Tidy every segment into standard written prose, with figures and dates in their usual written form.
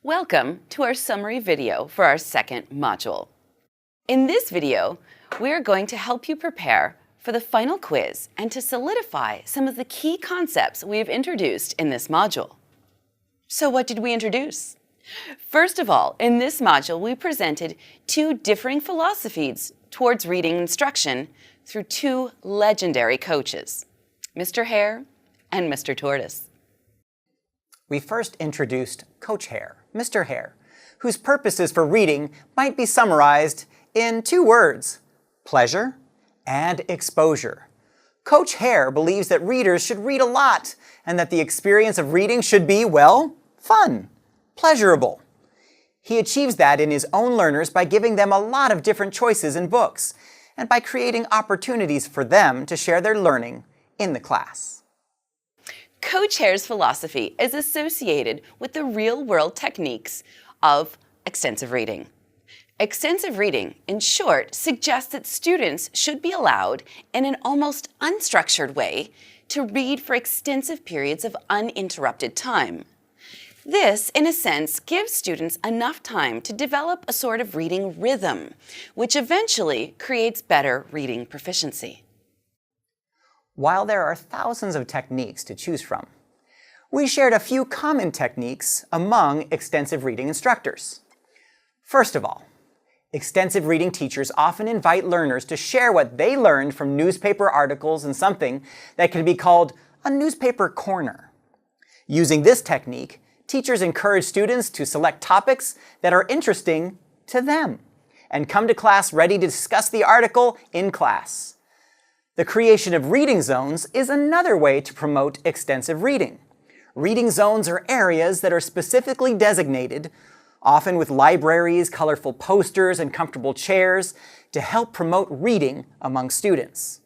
Welcome to our summary video for our second module. In this video, we are going to help you prepare for the final quiz and to solidify some of the key concepts we have introduced in this module. So what did we introduce? First of all, in this module, we presented two differing philosophies towards reading instruction through two legendary coaches, Mr. Hare and Mr. Tortoise. We first introduced Coach Hare, Mr. Hare, whose purposes for reading might be summarized in two words, pleasure and exposure. Coach Hare believes that readers should read a lot and that the experience of reading should be, well, fun, pleasurable. He achieves that in his own learners by giving them a lot of different choices in books and by creating opportunities for them to share their learning in the class. Coach Hare's philosophy is associated with the real-world techniques of extensive reading. Extensive reading, in short, suggests that students should be allowed, in an almost unstructured way, to read for extensive periods of uninterrupted time. This, in a sense, gives students enough time to develop a sort of reading rhythm, which eventually creates better reading proficiency. While there are thousands of techniques to choose from, we shared a few common techniques among extensive reading instructors. First of all, extensive reading teachers often invite learners to share what they learned from newspaper articles in something that can be called a newspaper corner. Using this technique, teachers encourage students to select topics that are interesting to them and come to class ready to discuss the article in class. The creation of reading zones is another way to promote extensive reading. Reading zones are areas that are specifically designated, often with libraries, colorful posters, and comfortable chairs, to help promote reading among students.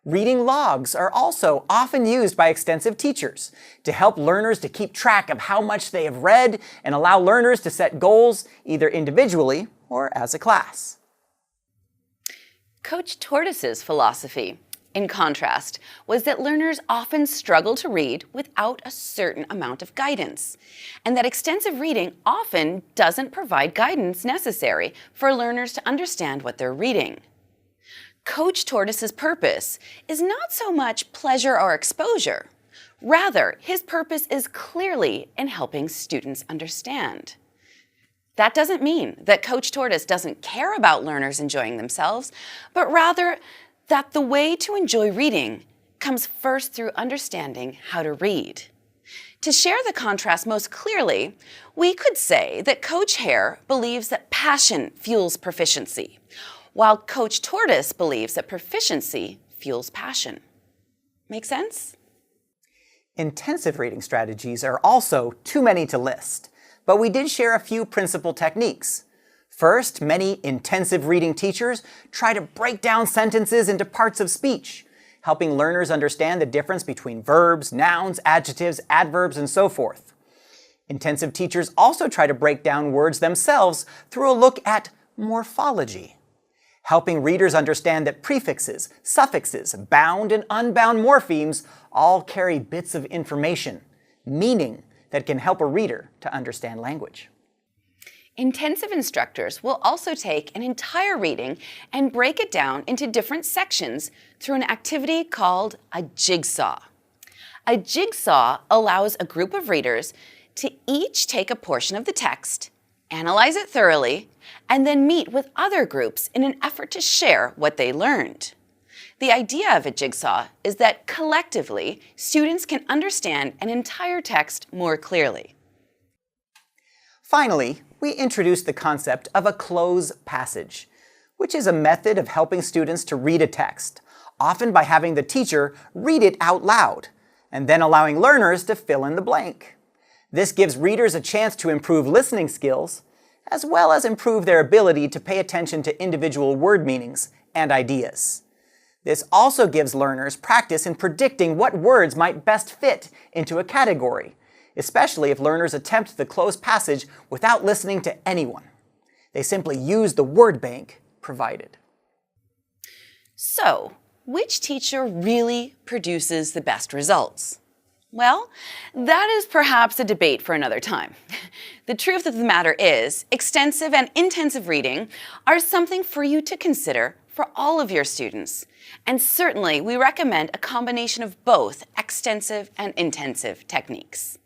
Reading logs are also often used by extensive teachers to help learners to keep track of how much they have read and allow learners to set goals either individually or as a class. Coach Tortoise's philosophy, in contrast, was that learners often struggle to read without a certain amount of guidance, and that extensive reading often doesn't provide guidance necessary for learners to understand what they're reading. Coach Tortoise's purpose is not so much pleasure or exposure. Rather, his purpose is clearly in helping students understand. That doesn't mean that Coach Tortoise doesn't care about learners enjoying themselves, but rather that the way to enjoy reading comes first through understanding how to read. To share the contrast most clearly, we could say that Coach Hare believes that passion fuels proficiency, while Coach Tortoise believes that proficiency fuels passion. Make sense? Intensive reading strategies are also too many to list, but we did share a few principal techniques. First, many intensive reading teachers try to break down sentences into parts of speech, helping learners understand the difference between verbs, nouns, adjectives, adverbs, and so forth. Intensive teachers also try to break down words themselves through a look at morphology, helping readers understand that prefixes, suffixes, bound and unbound morphemes all carry bits of information, meaning that can help a reader to understand language. Intensive instructors will also take an entire reading and break it down into different sections through an activity called a jigsaw. A jigsaw allows a group of readers to each take a portion of the text, analyze it thoroughly, and then meet with other groups in an effort to share what they learned. The idea of a jigsaw is that collectively, students can understand an entire text more clearly. Finally, we introduced the concept of a close passage, which is a method of helping students to read a text, often by having the teacher read it out loud, and then allowing learners to fill in the blank. This gives readers a chance to improve listening skills, as well as improve their ability to pay attention to individual word meanings and ideas. This also gives learners practice in predicting what words might best fit into a category, especially if learners attempt the closed passage without listening to anyone. They simply use the word bank provided. So, which teacher really produces the best results? Well, that is perhaps a debate for another time. The truth of the matter is, extensive and intensive reading are something for you to consider for all of your students. And certainly, we recommend a combination of both extensive and intensive techniques.